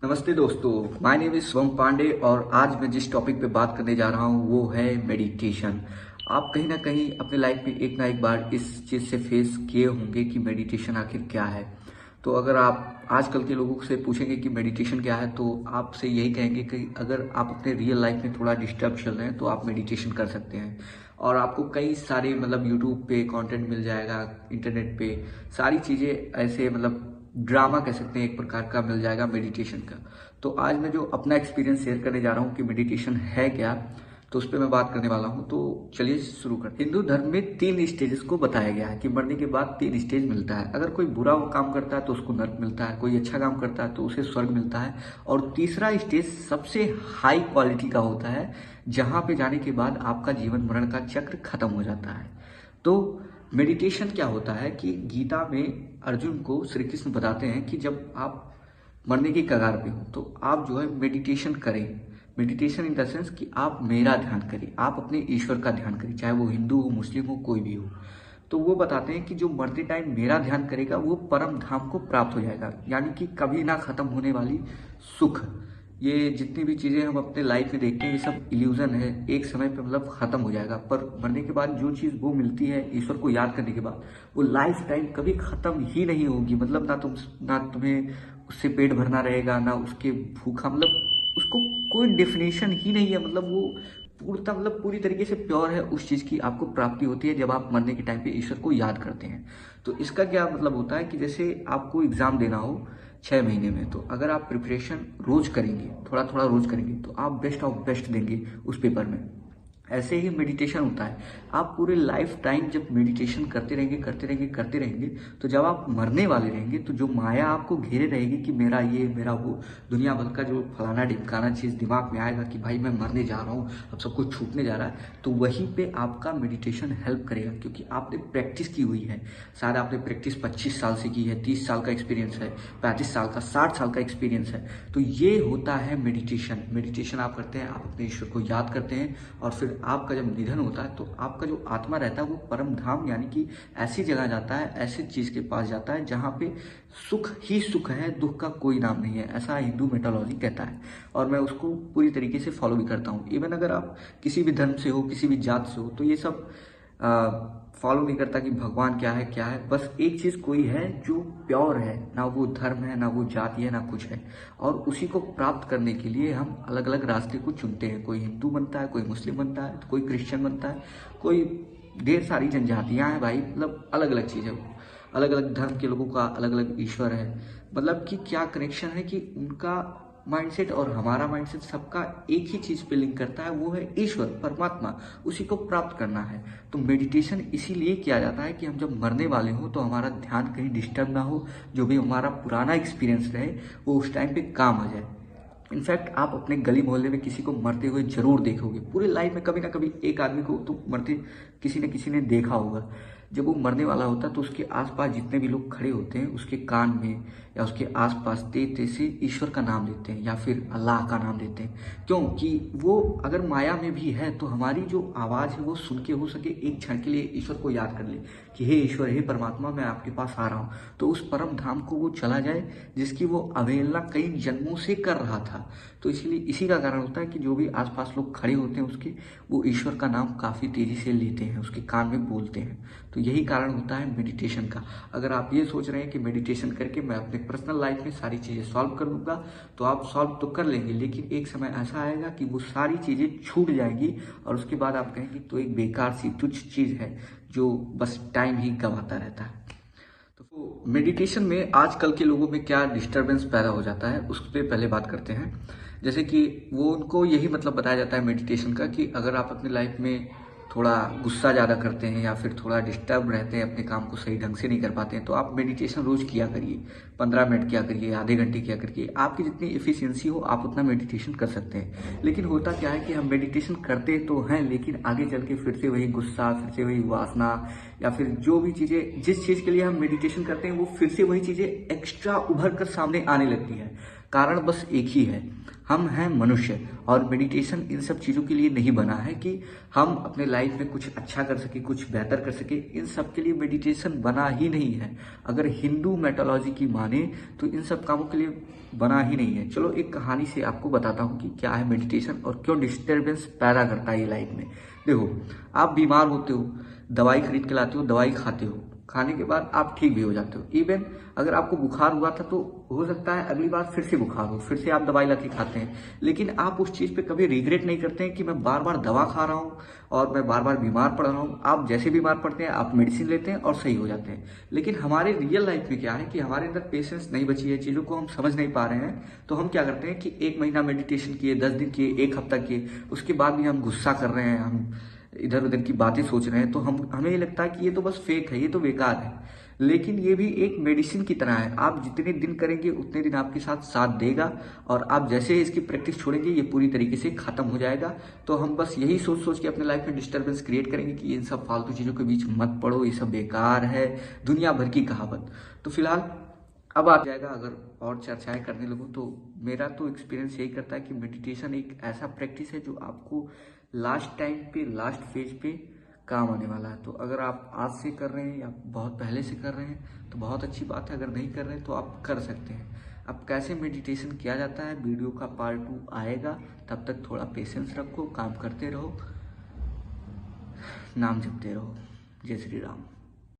नमस्ते दोस्तों, my name is Shivam Pandey और आज मैं जिस टॉपिक पे बात करने जा रहा हूँ वो है मेडिटेशन। आप कहीं ना कहीं अपने लाइफ में एक ना एक बार इस चीज़ से फेस किए होंगे कि मेडिटेशन आखिर क्या है। तो अगर आप आजकल के लोगों से पूछेंगे कि मेडिटेशन क्या है तो आपसे यही कहेंगे कि अगर आप अपने रियल लाइफ में थोड़ा डिस्टर्ब चल रहे हैं तो आप मेडिटेशन कर सकते हैं। और आपको कई सारे यूट्यूब पे कंटेंट मिल जाएगा, इंटरनेट पे सारी चीज़ें ऐसे ड्रामा कह सकते हैं एक प्रकार का मिल जाएगा मेडिटेशन का। तो आज मैं जो अपना एक्सपीरियंस शेयर करने जा रहा हूँ कि मेडिटेशन है क्या, तो उस पर मैं बात करने वाला हूँ। तो चलिए शुरू करते हैं। हिंदू धर्म में 3 स्टेजेस को बताया गया है कि मरने के बाद 3 स्टेज मिलता है। अगर कोई बुरा काम करता है तो उसको नर्क मिलता है, कोई अच्छा काम करता है तो उसे स्वर्ग मिलता है, और तीसरा स्टेज सबसे हाई क्वालिटी का होता है जहाँ पे जाने के बाद आपका जीवन मरण का चक्र खत्म हो जाता है। तो मेडिटेशन क्या होता है कि गीता में अर्जुन को श्री कृष्ण बताते हैं कि जब आप मरने की कगार पे हो तो आप जो है मेडिटेशन करें। मेडिटेशन इन द सेंस कि आप मेरा ध्यान करें, आप अपने ईश्वर का ध्यान करें, चाहे वो हिंदू हो, मुस्लिम हो, कोई भी हो। तो वो बताते हैं कि जो मरते टाइम मेरा ध्यान करेगा वो परम धाम को प्राप्त हो जाएगा, यानी कि कभी ना खत्म होने वाली सुख। ये जितनी भी चीज़ें हम अपने लाइफ में देखते हैं ये सब इल्यूजन है, एक समय पे खत्म हो जाएगा। पर मरने के बाद जो चीज़ वो मिलती है ईश्वर को याद करने के बाद, वो लाइफ टाइम कभी खत्म ही नहीं होगी। ना तुम्हें उससे पेट भरना रहेगा, ना उसके भूखा, उसको कोई डेफिनेशन ही नहीं है। वो पूर्णतः पूरी तरीके से प्योर है। उस चीज़ की आपको प्राप्ति होती है जब आप मरने के टाइम पे ईश्वर को याद करते हैं। तो इसका क्या होता है कि जैसे आपको एग्जाम देना हो 6 महीने में, तो अगर आप प्रिपरेशन रोज करेंगे, थोड़ा थोड़ा रोज करेंगे, तो आप बेस्ट ऑफ बेस्ट देंगे उस पेपर में। ऐसे ही मेडिटेशन होता है। आप पूरे लाइफ टाइम जब मेडिटेशन करते रहेंगे करते रहेंगे करते रहेंगे, तो जब आप मरने वाले रहेंगे तो जो माया आपको घेरे रहेगी कि मेरा ये मेरा वो, दुनिया भर का जो फलाना ढिमकाना चीज़ दिमाग में आएगा कि भाई मैं मरने जा रहा हूँ, अब सब कुछ छूटने जा रहा है, तो वहीं पे आपका मेडिटेशन हेल्प करेगा क्योंकि आपने प्रैक्टिस की हुई है। शायद आपने प्रैक्टिस 25 साल से की है, 30 साल का एक्सपीरियंस है, 35 साल का, 60 साल का एक्सपीरियंस है। तो ये होता है मेडिटेशन। मेडिटेशन आप करते हैं, आप अपने ईश्वर को याद करते हैं, और फिर आपका जब निधन होता है तो आपका जो आत्मा रहता है वो परम धाम यानी कि ऐसी जगह जाता है, ऐसी चीज के पास जाता है जहाँ पे सुख ही सुख है, दुख का कोई नाम नहीं है, ऐसा हिंदू मेटालॉजी कहता है। और मैं उसको पूरी तरीके से फॉलो भी करता हूँ। इवन अगर आप किसी भी धर्म से हो, किसी भी जात से हो, तो ये सब फॉलो नहीं करता कि भगवान क्या है क्या है। बस एक चीज कोई है जो प्योर है, ना वो धर्म है, ना वो जाति है, ना कुछ है, और उसी को प्राप्त करने के लिए हम अलग अलग रास्ते को चुनते हैं। कोई हिंदू बनता है, कोई मुस्लिम बनता है, तो कोई क्रिश्चियन बनता है, कोई ढेर सारी जनजातियां हैं भाई, अलग अलग चीज है। अलग अलग धर्म के लोगों का अलग अलग ईश्वर है। कि क्या कनेक्शन है कि उनका माइंडसेट और हमारा माइंडसेट सबका एक ही चीज पे लिंक करता है, वो है ईश्वर, परमात्मा। उसी को प्राप्त करना है। तो मेडिटेशन इसीलिए किया जाता है कि हम जब मरने वाले हो तो हमारा ध्यान कहीं डिस्टर्ब ना हो, जो भी हमारा पुराना एक्सपीरियंस रहे वो उस टाइम पे काम आ जाए। इनफैक्ट आप अपने गली मोहल्ले में किसी को मरते हुए जरूर देखोगे, पूरे लाइफ में कभी ना कभी एक आदमी को तो मरते किसी न किसी ने देखा होगा। जब वो मरने वाला होता है तो उसके आसपास जितने भी लोग खड़े होते हैं उसके कान में या उसके आसपास तेज तेज से ईश्वर का नाम लेते हैं या फिर अल्लाह का नाम लेते हैं। क्योंकि वो अगर माया में भी है तो हमारी जो आवाज़ है वो सुन के हो सके एक क्षण के लिए ईश्वर को याद कर ले कि हे ईश्वर, हे परमात्मा, मैं आपके पास आ रहा हूँ। तो उस परम धाम को वो चला जाए जिसकी वो अवहेलना कई जन्मों से कर रहा था। तो इसलिए इसी का कारण होता है कि जो भी आसपास लोग खड़े होते हैं उसके, वो ईश्वर का नाम काफ़ी तेजी से लेते हैं, उसके कान में बोलते हैं। तो यही कारण होता है मेडिटेशन का। अगर आप ये सोच रहे हैं कि मेडिटेशन करके मैं अपने पर्सनल लाइफ में सारी चीज़ें सॉल्व कर लूँगा, तो आप सॉल्व तो कर लेंगे, लेकिन एक समय ऐसा आएगा कि वो सारी चीज़ें छूट जाएंगी और उसके बाद आप कहेंगे तो एक बेकार सी तुच्छ चीज़ है जो बस टाइम ही गंवाता रहता है। तो मेडिटेशन में आजकल के लोगों में क्या डिस्टरबेंस पैदा हो जाता है उस पर पहले बात करते हैं। जैसे कि वो उनको यही बताया जाता है मेडिटेशन का कि अगर आप अपनी लाइफ में थोड़ा गुस्सा ज़्यादा करते हैं या फिर थोड़ा डिस्टर्ब रहते हैं, अपने काम को सही ढंग से नहीं कर पाते हैं, तो आप मेडिटेशन रोज किया करिए। 15 मिनट किया करिए, आधे घंटे किया करिए, आपकी जितनी एफिशिएंसी हो आप उतना मेडिटेशन कर सकते हैं। लेकिन होता क्या है कि हम मेडिटेशन करते तो हैं, लेकिन आगे चल के फिर से वही गुस्सा, फिर से वही वासना, या फिर जो भी चीज़ें जिस चीज़ के लिए हम मेडिटेशन करते हैं वो फिर से वही चीज़ें एक्स्ट्रा उभर कर सामने आने लगती है। कारण बस एक ही है, हम हैं मनुष्य। और मेडिटेशन इन सब चीज़ों के लिए नहीं बना है कि हम अपने लाइफ में कुछ अच्छा कर सके, कुछ बेहतर कर सके। इन सब के लिए मेडिटेशन बना ही नहीं है। अगर हिंदू मेथोलॉजी की माने तो इन सब कामों के लिए बना ही नहीं है। चलो एक कहानी से आपको बताता हूँ कि क्या है मेडिटेशन और क्यों डिस्टर्बेंस पैदा करता है ये लाइफ में। देखो, आप बीमार होते हो, दवाई खरीद के लाते हो, दवाई खाते हो, खाने के बाद आप ठीक भी हो जाते हो। इवन अगर आपको बुखार हुआ था तो हो सकता है अगली बार फिर से बुखार हो, फिर से आप दवाई ला के खाते हैं, लेकिन आप उस चीज़ पे कभी रिग्रेट नहीं करते हैं कि मैं बार बार दवा खा रहा हूँ और मैं बार बार बीमार पड़ रहा हूँ। आप जैसे बीमार पड़ते हैं आप मेडिसिन लेते हैं और सही हो जाते हैं। लेकिन हमारे रियल लाइफ में क्या है कि हमारे अंदर पेशेंस नहीं बची है, चीज़ों को हम समझ नहीं पा रहे हैं। तो हम क्या करते हैं कि 1 महीना मेडिटेशन किए, 10 दिन किए, 1 हफ्ता किए, उसके बाद भी हम गुस्सा कर रहे हैं, हम इधर उधर की बातें सोच रहे हैं। तो हमें ये लगता है कि ये तो बस फेक है, ये तो बेकार है। लेकिन ये भी एक मेडिसिन की तरह है। आप जितने दिन करेंगे उतने दिन आपके साथ साथ देगा, और आप जैसे ही इसकी प्रैक्टिस छोड़ेंगे ये पूरी तरीके से खत्म हो जाएगा। तो हम बस यही सोच सोच के अपने लाइफ में डिस्टर्बेंस क्रिएट करेंगे कि इन सब फालतू चीज़ों के बीच मत पड़ो, ये सब बेकार है, दुनिया भर की कहावत। तो फिलहाल अब आ जाएगा, अगर और चर्चाएं करने लगूँ तो मेरा तो एक्सपीरियंस यही करता है कि मेडिटेशन एक ऐसा प्रैक्टिस है जो आपको लास्ट टाइम पे, लास्ट फेज पे काम आने वाला है। तो अगर आप आज से कर रहे हैं या बहुत पहले से कर रहे हैं तो बहुत अच्छी बात है, अगर नहीं कर रहे हैं तो आप कर सकते हैं। अब कैसे मेडिटेशन किया जाता है वीडियो का पार्ट 2 आएगा, तब तक थोड़ा पेशेंस रखो, काम करते रहो, नाम जपते रहो। जय श्री राम।